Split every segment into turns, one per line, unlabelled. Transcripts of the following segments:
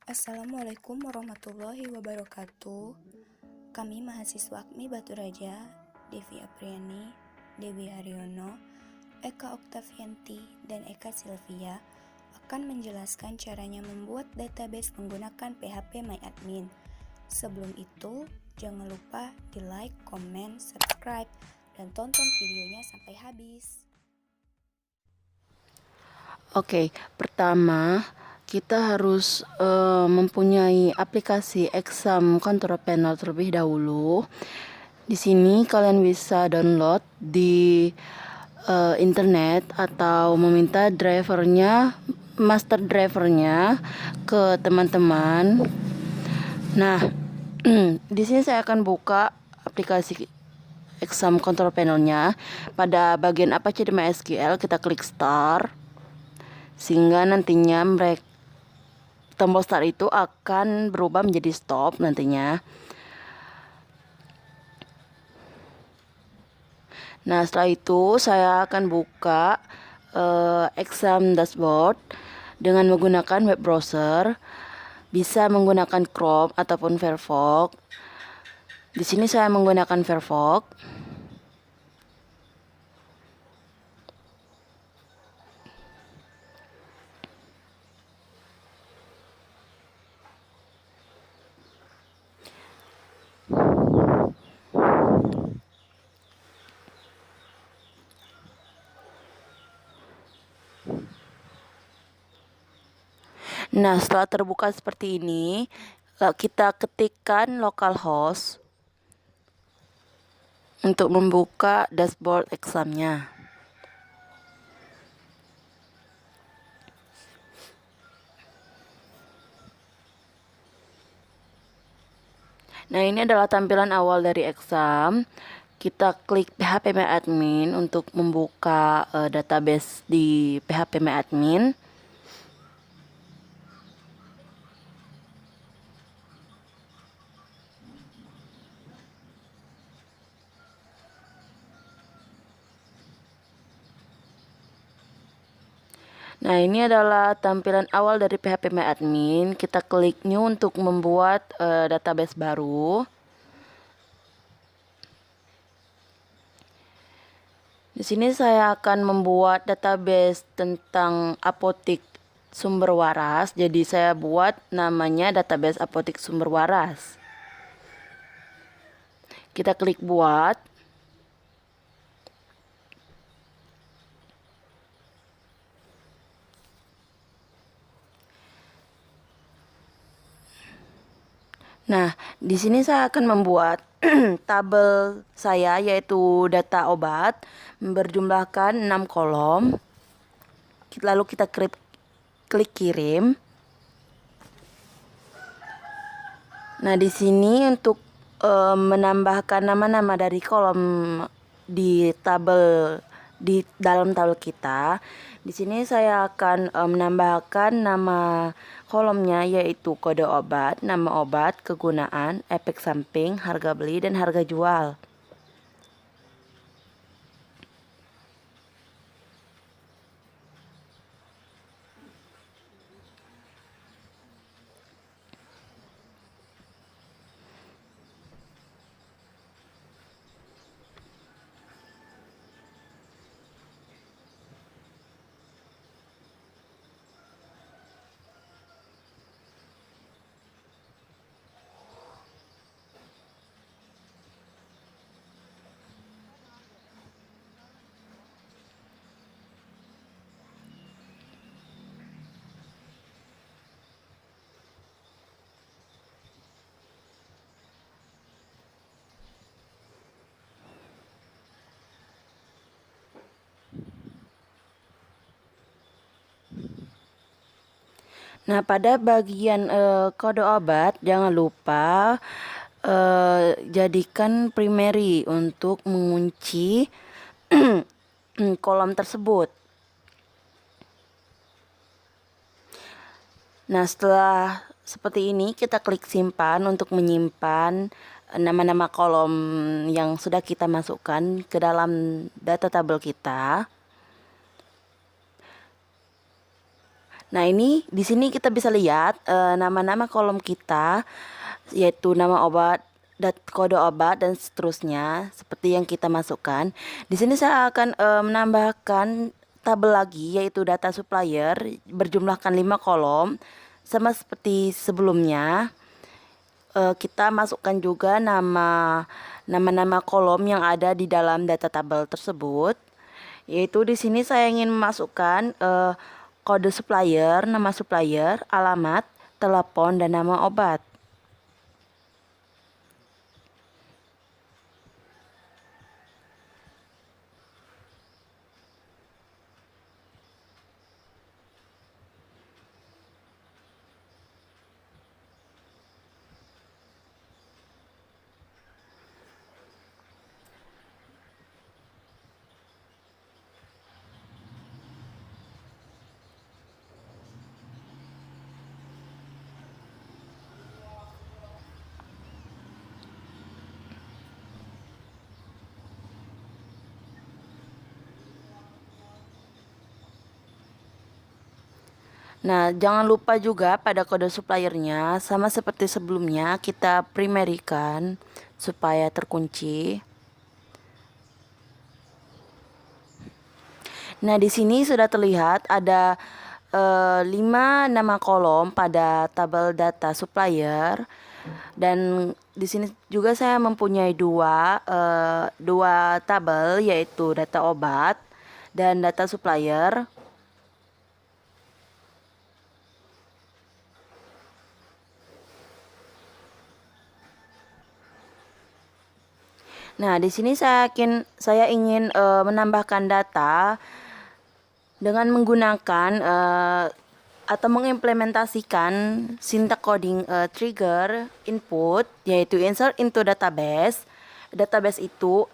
Assalamualaikum warahmatullahi wabarakatuh. Kami mahasiswa AKMI Batu Raja, Devi Apriani, Dewi Haryono, Eka Oktavianti, dan Eka Silvia akan menjelaskan caranya membuat database menggunakan PHP MyAdmin. Sebelum itu, jangan lupa di like, komen, subscribe, dan tonton videonya sampai habis.
Oke, pertama kita harus mempunyai aplikasi Exam Control Panel terlebih dahulu. Di sini kalian bisa download di internet atau meminta master drivernya ke teman-teman. Nah, di sini saya akan buka aplikasi Exam Control Panelnya. Pada bagian Apache di MySQL kita klik Start. Sehingga nantinya tombol start itu akan berubah menjadi stop nantinya. Nah, setelah itu saya akan buka exam dashboard dengan menggunakan web browser. Bisa menggunakan Chrome ataupun Firefox. Di sini saya menggunakan Firefox. Nah, setelah terbuka seperti ini, kita ketikkan localhost untuk membuka dashboard examnya. Nah, ini adalah tampilan awal dari exam. Kita klik PHP MyAdmin untuk membuka database di PHP MyAdmin. Nah, ini adalah tampilan awal dari PHP MyAdmin. Kita klik New untuk membuat database baru. Di sini saya akan membuat database tentang apotik sumber waras. Jadi saya buat namanya database apotik sumber waras. Kita klik buat. Nah, di sini saya akan membuat tabel saya yaitu data obat berjumlahkan 6 kolom. Lalu kita klik kirim. Nah, di sini untuk menambahkan nama-nama dari kolom di dalam tabel kita. Di sini saya akan menambahkan nama kolomnya yaitu kode obat, nama obat, kegunaan, efek samping, harga beli, dan harga jual. Nah, pada bagian kode obat jangan lupa jadikan primary untuk mengunci kolom tersebut. Nah, setelah seperti ini kita klik simpan untuk menyimpan nama-nama kolom yang sudah kita masukkan ke dalam data tabel kita. Nah, ini di sini kita bisa lihat nama-nama kolom kita, yaitu nama obat, kode obat dan seterusnya seperti yang kita masukkan. Di sini saya akan menambahkan tabel lagi, yaitu data supplier berjumlahkan 5 kolom sama seperti sebelumnya. Kita masukkan juga nama-nama kolom yang ada di dalam data tabel tersebut. Yaitu di sini saya ingin memasukkan kode supplier, nama supplier, alamat, telepon, dan nama obat. Nah, jangan lupa juga pada kode suppliernya, sama seperti sebelumnya, kita primary-kan supaya terkunci. Nah, di sini sudah terlihat ada 5 nama kolom pada tabel data supplier. Dan di sini juga saya mempunyai dua tabel, yaitu data obat dan data supplier. Nah, di sini saya ingin menambahkan data dengan menggunakan atau mengimplementasikan syntax coding trigger input, yaitu insert into database. Database itu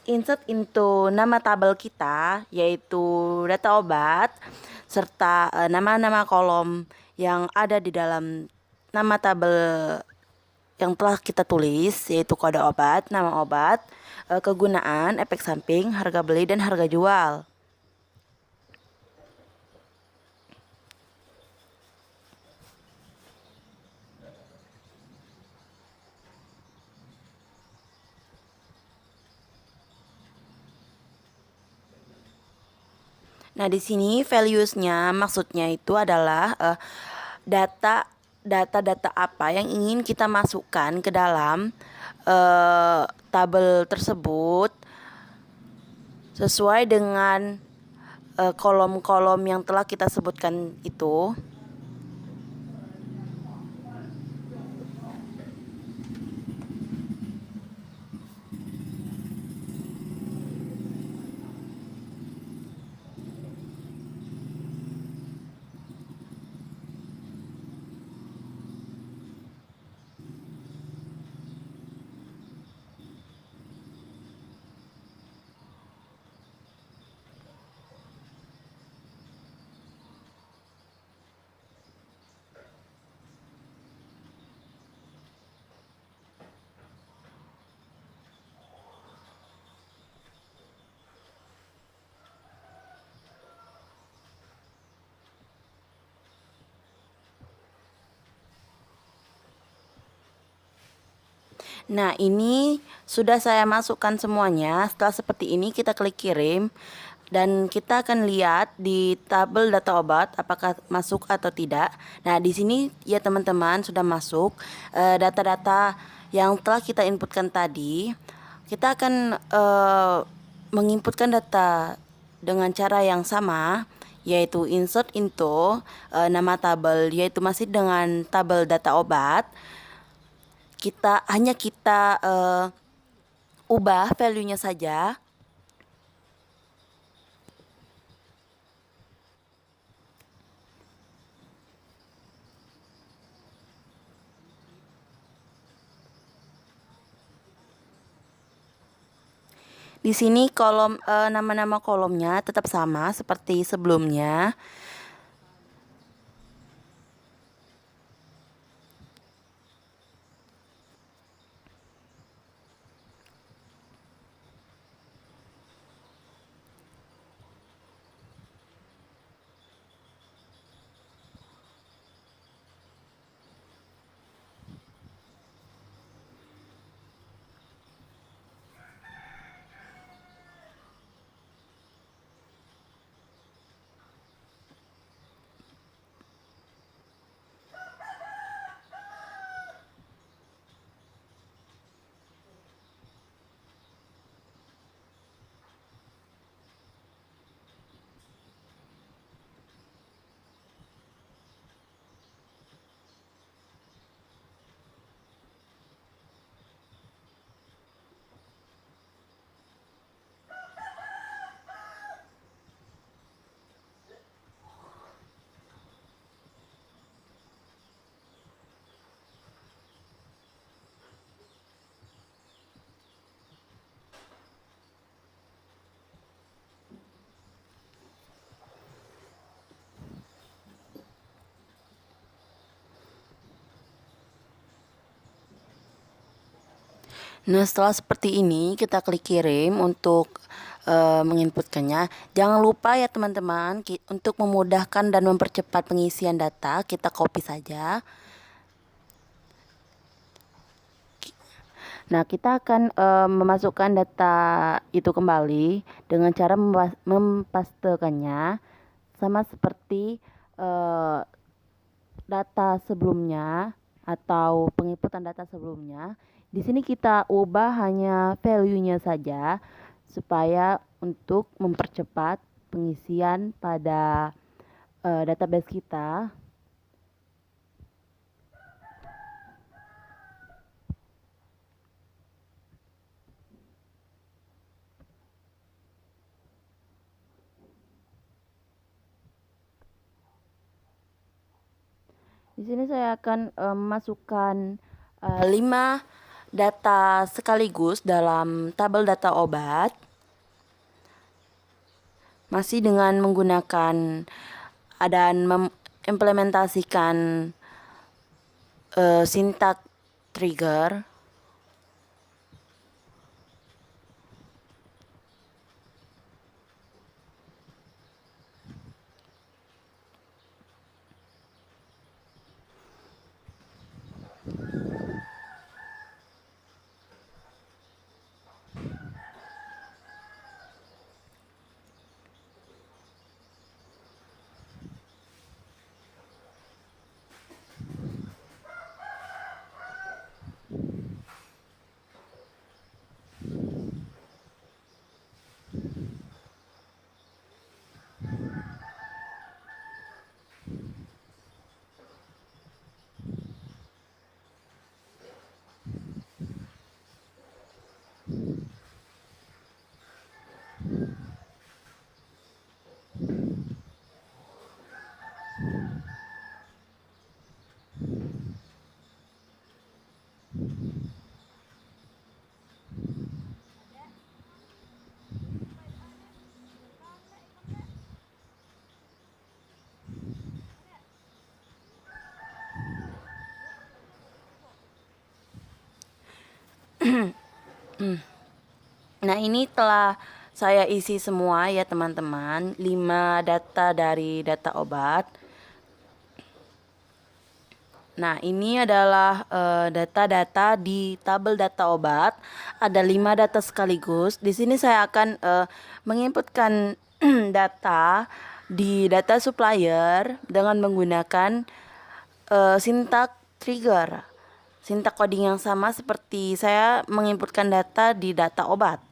insert into nama tabel kita, yaitu data obat, serta nama-nama kolom yang ada di dalam nama tabel yang telah kita tulis, yaitu kode obat, nama obat, kegunaan, efek samping, harga beli, dan harga jual. Nah, di sini values-nya maksudnya itu adalah data-data apa yang ingin kita masukkan ke dalam tabel tersebut sesuai dengan kolom-kolom yang telah kita sebutkan itu. Nah, ini sudah saya masukkan semuanya. Setelah seperti ini, kita klik kirim. Dan kita akan lihat di tabel data obat apakah masuk atau tidak. Nah, di sini ya teman-teman sudah masuk data-data yang telah kita inputkan tadi. Kita akan menginputkan data dengan cara yang sama, yaitu insert into nama tabel, yaitu masih dengan tabel data obat. Kita ubah value-nya saja. Di sini kolom nama-nama kolomnya tetap sama seperti sebelumnya. Nah, setelah seperti ini kita klik kirim untuk menginputkannya. Jangan lupa ya teman-teman, untuk memudahkan dan mempercepat pengisian data, kita copy saja. Nah, kita akan memasukkan data itu kembali dengan cara mempastekannya sama seperti data sebelumnya atau penginputan data sebelumnya. Di sini kita ubah hanya value-nya saja supaya untuk mempercepat pengisian pada database kita. Di sini saya akan memasukkan 5 data sekaligus dalam tabel data obat. Masih dengan menggunakan dan mengimplementasikan sintak trigger. Nah, ini telah saya isi semua ya teman-teman, 5 data dari data obat. Nah, ini adalah data-data di tabel data obat. Ada 5 data sekaligus. Di sini saya akan menginputkan data di data supplier dengan menggunakan sintak trigger. Sintak coding yang sama seperti saya menginputkan data di data obat.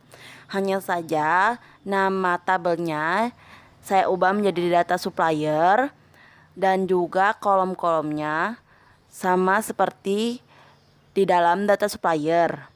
Hanya saja nama tabelnya saya ubah menjadi data supplier dan juga kolom-kolomnya sama seperti di dalam data supplier.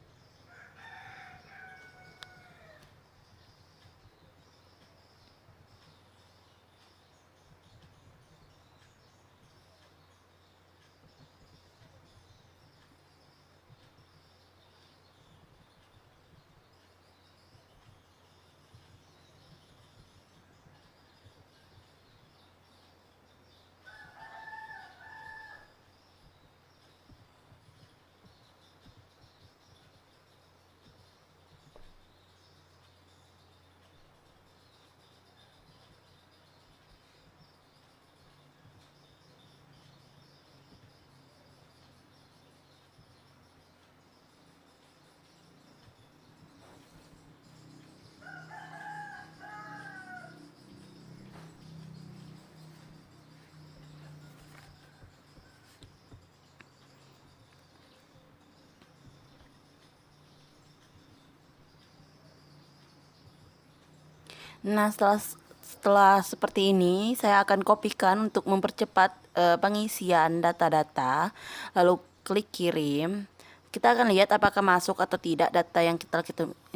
Nah, setelah seperti ini, saya akan kopikan untuk mempercepat pengisian data-data, lalu klik kirim. Kita akan lihat apakah masuk atau tidak data yang kita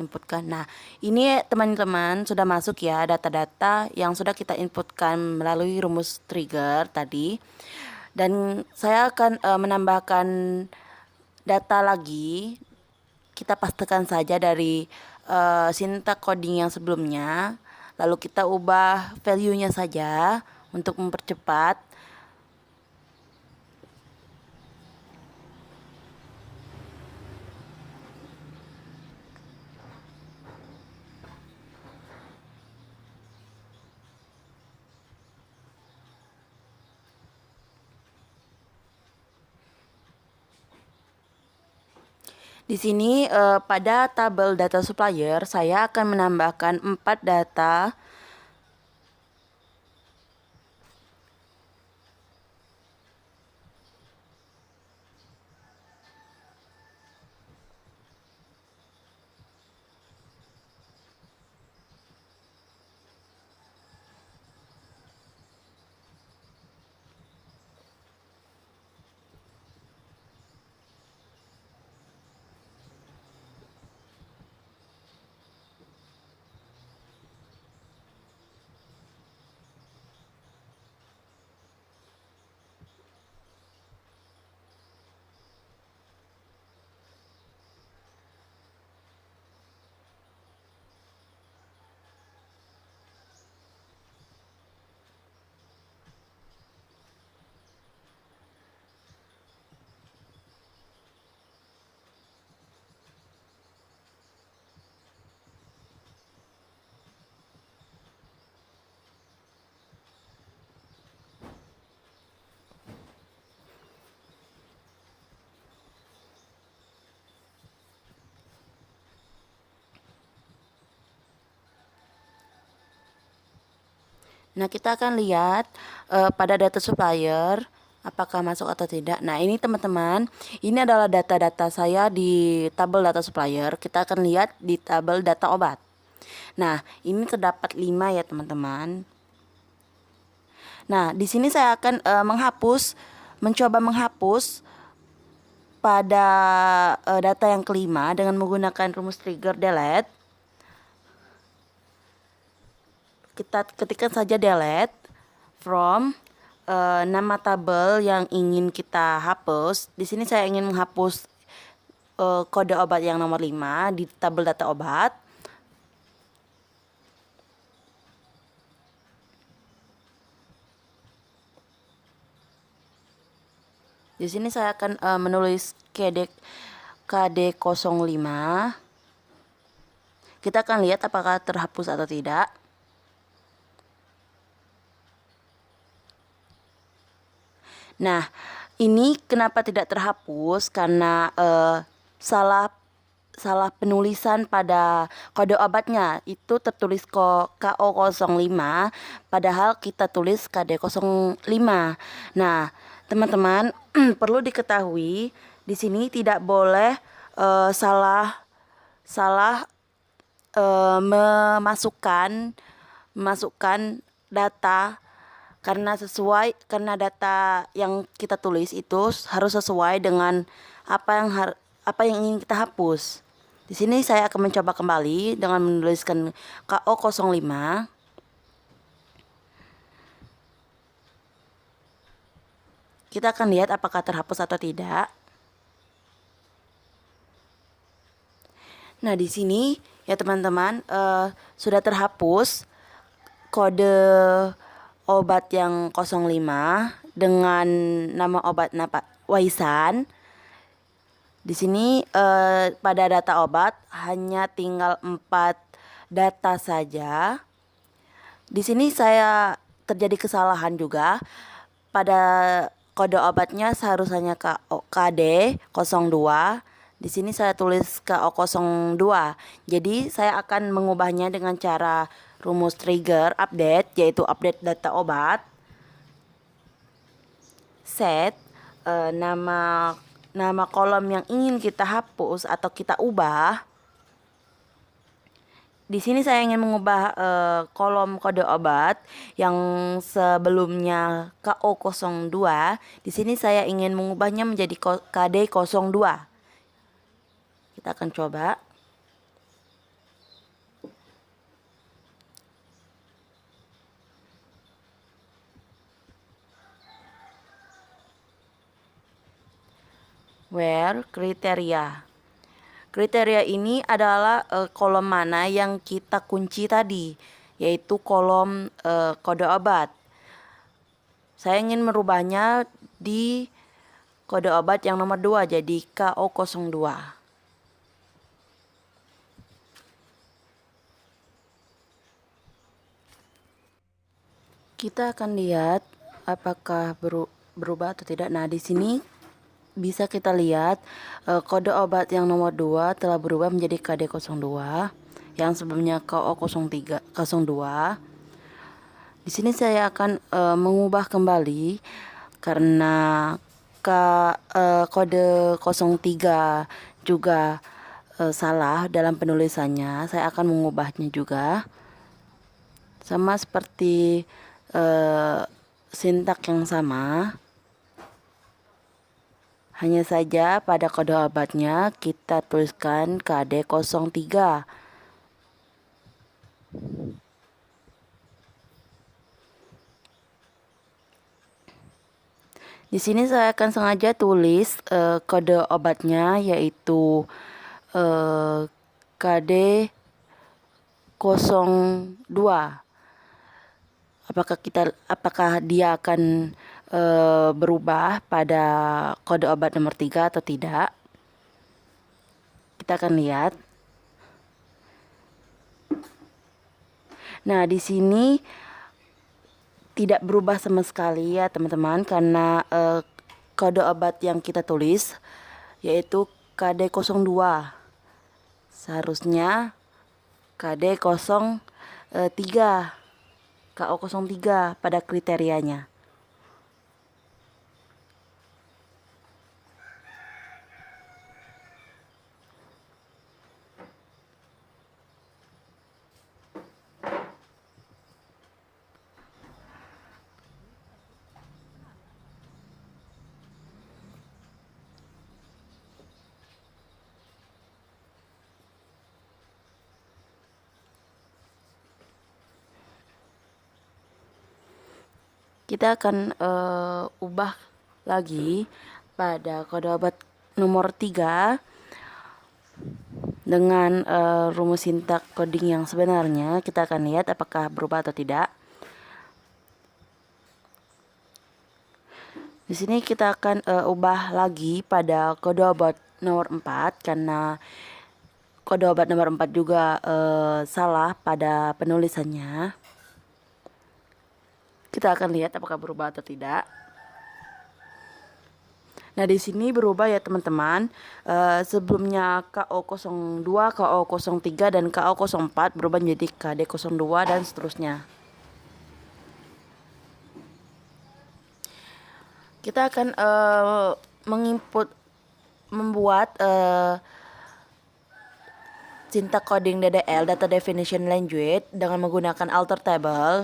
inputkan. Nah, ini teman-teman sudah masuk ya data-data yang sudah kita inputkan melalui rumus trigger tadi. Dan saya akan menambahkan data lagi. Kita pastikan saja dari sintak coding yang sebelumnya. Lalu kita ubah value-nya saja untuk mempercepat. Di sini pada tabel data supplier saya akan menambahkan 4 data. Nah, kita akan lihat pada data supplier apakah masuk atau tidak. Nah, ini teman-teman, ini adalah data-data saya di tabel data supplier. Kita akan lihat di tabel data obat. Nah, ini terdapat 5 ya, teman-teman. Nah, di sini saya akan mencoba menghapus pada data yang kelima dengan menggunakan rumus trigger delete. Kita ketikkan saja delete from nama tabel yang ingin kita hapus. Di sini saya ingin menghapus kode obat yang nomor 5 di tabel data obat. Di sini saya akan menulis KD05. Kita akan lihat apakah terhapus atau tidak. Nah, ini kenapa tidak terhapus? Karena salah penulisan pada kode obatnya. Itu tertulis KO05, padahal kita tulis KD05. Nah, teman-teman, perlu diketahui di sini tidak boleh salah memasukkan data karena data yang kita tulis itu harus sesuai dengan apa yang ingin kita hapus. Di sini saya akan mencoba kembali dengan menuliskan KO05. Kita akan lihat apakah terhapus atau tidak. Nah, di sini ya teman-teman, sudah terhapus kode obat yang 05 dengan nama obat Waisan. Di sini pada data obat hanya tinggal 4 data saja. Di sini saya terjadi kesalahan juga. Pada kode obatnya seharusnya KD02. Di sini saya tulis KO02. Jadi saya akan mengubahnya dengan cara rumus trigger update, yaitu update data obat. Set nama kolom yang ingin kita hapus atau kita ubah. Di sini saya ingin mengubah kolom kode obat yang sebelumnya KO02. Di sini saya ingin mengubahnya menjadi KD02. Kita akan coba. Where kriteria. Kriteria ini adalah kolom mana yang kita kunci tadi, yaitu kolom kode obat. Saya ingin merubahnya di kode obat yang nomor 2, jadi KO02. Kita akan lihat apakah berubah atau tidak. Nah, di sini bisa kita lihat kode obat yang nomor 2 telah berubah menjadi KD02 yang sebelumnya KO0302. Di sini saya akan mengubah kembali karena kode 03 juga salah dalam penulisannya. Saya akan mengubahnya juga. Sama seperti sintak yang sama. Hanya saja pada kode obatnya kita tuliskan KD03. Di sini saya akan sengaja tulis kode obatnya yaitu KD02. Apakah dia akan berubah pada kode obat nomor 3 atau tidak? Kita akan lihat. Nah, di sini tidak berubah sama sekali ya teman-teman, karena kode obat yang kita tulis yaitu KD02. Seharusnya KD03, KO03 pada kriterianya. Kita akan ubah lagi pada kode obat nomor 3 dengan rumus sintak coding yang sebenarnya. Kita akan lihat apakah berubah atau tidak. Di sini kita akan ubah lagi pada kode obat nomor 4 karena kode obat nomor 4 juga salah pada penulisannya. Kita akan lihat apakah berubah atau tidak. Nah, di sini berubah ya teman-teman. Sebelumnya KO02, KO03 dan KO04 berubah menjadi KD02 dan seterusnya. Kita akan membuat sintak coding DDL, Data Definition Language, dengan menggunakan alter table.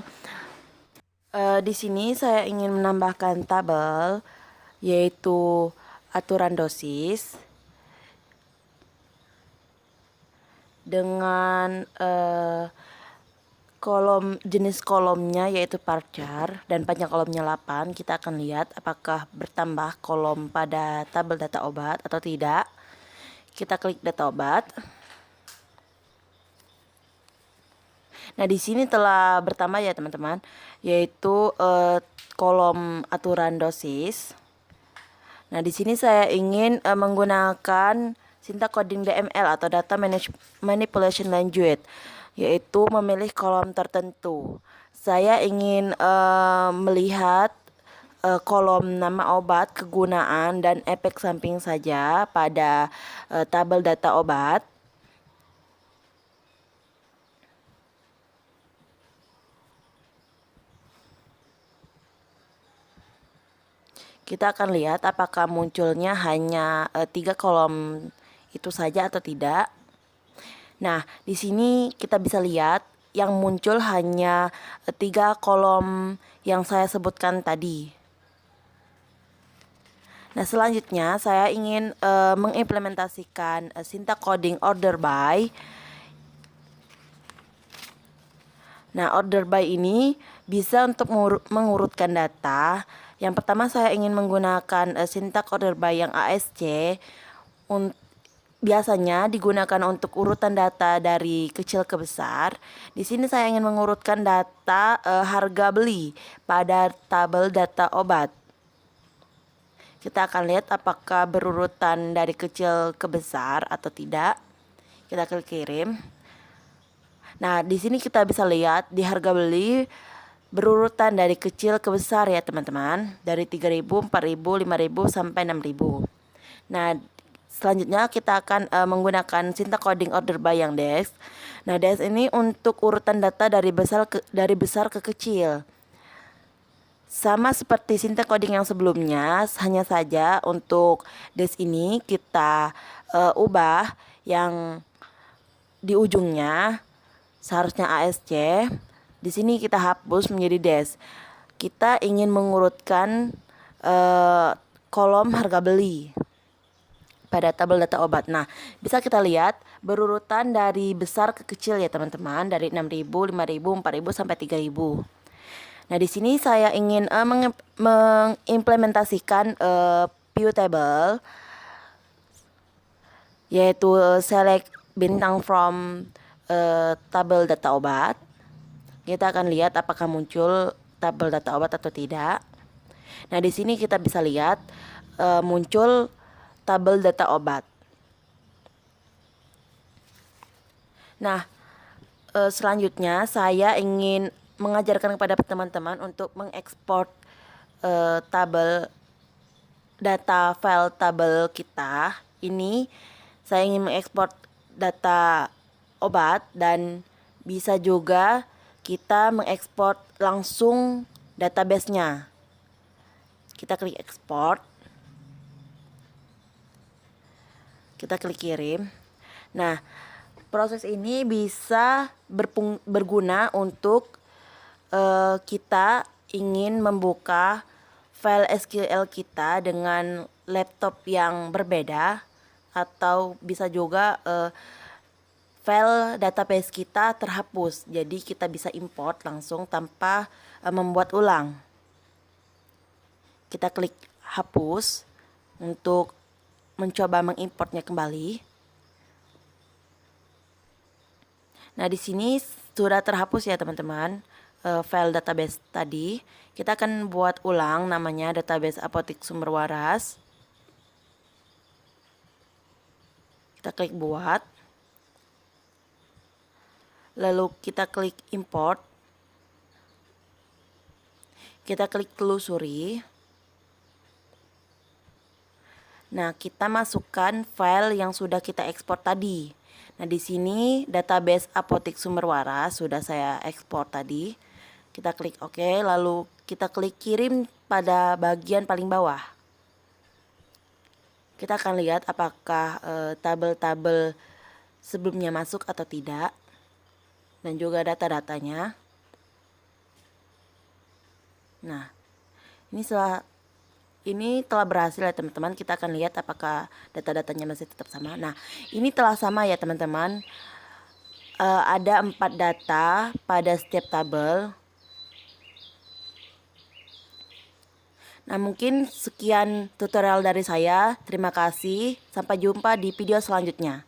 Di sini saya ingin menambahkan tabel yaitu aturan dosis dengan jenis kolomnya yaitu varchar dan panjang kolomnya 8. Kita akan lihat apakah bertambah kolom pada tabel data obat atau tidak. Kita klik data obat. Nah, di sini telah bertambah ya teman-teman, yaitu kolom aturan dosis. Nah, di sini saya ingin menggunakan sintak coding DML atau Data Manipulation Language, yaitu memilih kolom tertentu. Saya ingin melihat kolom nama obat, kegunaan, dan efek samping saja pada tabel data obat. Kita akan lihat apakah munculnya hanya 3 kolom itu saja atau tidak. Nah, di sini kita bisa lihat yang muncul hanya 3 kolom yang saya sebutkan tadi. Nah, selanjutnya saya ingin mengimplementasikan sintak coding order by. Nah, order by ini bisa untuk mengurutkan data. Yang pertama saya ingin menggunakan sintak order by yang ASC. Biasanya digunakan untuk urutan data dari kecil ke besar. Di sini saya ingin mengurutkan data harga beli pada tabel data obat. Kita akan lihat apakah berurutan dari kecil ke besar atau tidak. Kita klik kirim. Nah, di sini kita bisa lihat di harga beli berurutan dari kecil ke besar ya teman-teman. Dari 3.000, 4.000, 5.000 sampai 6.000. Nah, selanjutnya kita akan menggunakan Sinta Coding Order by yang Desk. Nah, Desk ini untuk urutan data dari besar ke kecil. Sama seperti Sinta Coding yang sebelumnya, hanya saja untuk Desk ini kita ubah yang di ujungnya seharusnya ASC. Di sini kita hapus menjadi Desk. Kita ingin mengurutkan kolom harga beli pada tabel data obat. Nah, bisa kita lihat berurutan dari besar ke kecil ya teman-teman, dari 6.000, 5.000, 4.000 sampai 3.000. Nah, di sini saya ingin mengimplementasikan view table, yaitu select bintang from tabel data obat. Kita akan lihat apakah muncul tabel data obat atau tidak. Nah, di sini kita bisa lihat muncul tabel data obat. Nah, selanjutnya saya ingin mengajarkan kepada teman-teman untuk mengekspor tabel data file tabel kita. Ini saya ingin mengekspor data obat dan bisa juga kita mengekspor langsung database-nya. Kita klik ekspor. Kita klik kirim. Nah, proses ini bisa berguna untuk kita ingin membuka file SQL kita dengan laptop yang berbeda, atau bisa juga file database kita terhapus, jadi kita bisa import langsung tanpa membuat ulang. Kita klik hapus untuk mencoba mengimportnya kembali. Nah, di sini sudah terhapus ya teman-teman file database tadi. Kita akan buat ulang, namanya database apotik sumber waras. Kita klik buat, lalu kita klik import, kita klik telusuri. Nah, kita masukkan file yang sudah kita ekspor tadi. Nah, di sini database apotik sumber waras sudah saya ekspor tadi. Kita klik OK, lalu kita klik kirim pada bagian paling bawah. Kita akan lihat apakah tabel-tabel sebelumnya masuk atau tidak, dan juga data-datanya. Nah, ini telah berhasil ya teman-teman. Kita akan lihat apakah data-datanya masih tetap sama. Nah, ini telah sama ya teman-teman. Ada 4 data pada setiap tabel. Nah, mungkin sekian tutorial dari saya. Terima kasih. Sampai jumpa di video selanjutnya.